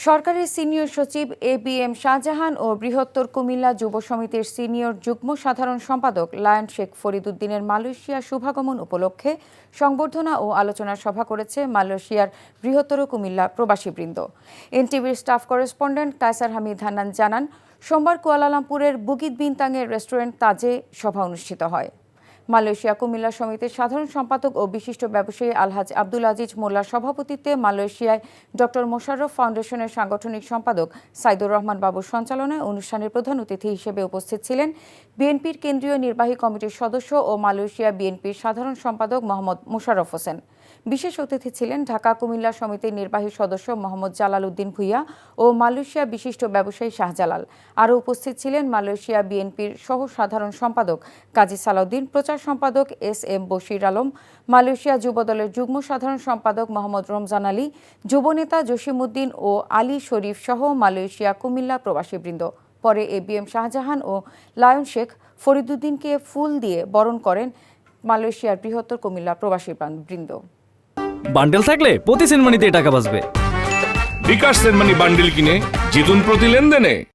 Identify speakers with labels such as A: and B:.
A: সরকারের সিনিয়র সচিব এবিএম শাহজাহান ও বৃহত্তর কুমিল্লা যুব সমিতির সিনিয়র যুগ্ম সাধারণ সম্পাদক লায়ন শেখ ফরিদ উদ্দিনের মালয়েশিয়া শুভাগমন উপলক্ষে সংবর্ধনা ও আলোচনা সভা করেছে মালয়েশিয়ার বৃহত্তর কুমিল্লা প্রবাসীবৃন্দ। এনটিভির স্টাফ করেসপন্ডেন্ট কায়সার হামিদ হান্নান জানান, সোমবার কুয়ালালামপুরের বুকিত বিনতাংয়ের রেস্টুরেন্ট তাজে সভা অনুষ্ঠিত হয়। মালয়েশিয়া কুমিল্লা সমিতির সাধারণ সম্পাদক ও বিশিষ্ট ব্যবসায়ী আলহাজ আব্দুল আজিজ মোল্লার সভাপতিত্বে মালয়েশিয়ায় ডক্টর মোশাররফ ফাউন্ডেশনের সাংগঠনিক সম্পাদক সাইদুর রহমান বাবুর সঞ্চালনায় অনুষ্ঠানের প্রধান অতিথি হিসেবে উপস্থিত ছিলেন বিএনপির কেন্দ্রীয় নির্বাহী কমিটির সদস্য ও মালয়েশিয়া বিএনপির সাধারণ সম্পাদক মোহাম্মদ মোশাররফ হোসেন। বিশেষ অতিথি ছিলেন ঢাকা কুমিল্লা সমিতির নির্বাহী সদস্য মোহাম্মদ জালাল উদ্দিন ভুইয়া ও মালয়েশিয়া বিশিষ্ট ব্যবসায়ী শাহজালাল। আরও উপস্থিত ছিলেন মালয়েশিয়া বিএনপির সহ সাধারণ সম্পাদক কাজী সালাউদ্দিন, প্রচার সম্পাদক এস.এম. বশির আলম, মালয়েশিয়া যুবদলের যুগ্ম সাধারণ সম্পাদক মোহাম্মদ রমজান আলী, যুবনেতা জসিমউদ্দিন ও আলী শরীফ সহ মালয়েশিয়া কুমিল্লা প্রবাসীবৃন্দ। পরে এবিএম শাহজাহান ও লায়ন শেখ ফরিদ উদ্দিনকে ফুল দিয়ে বরণ করেন মালয়েশিয়ার বৃহত্তর কুমিল্লা প্রবাসীবৃন্দ।
B: বান্ডেল থাকলে প্রতি সেনমানিতে টাকা বাঁচবে।
C: বিকাশ সেনমানি বান্ডেল কিনে জিতুন প্রতি লেনদেনে।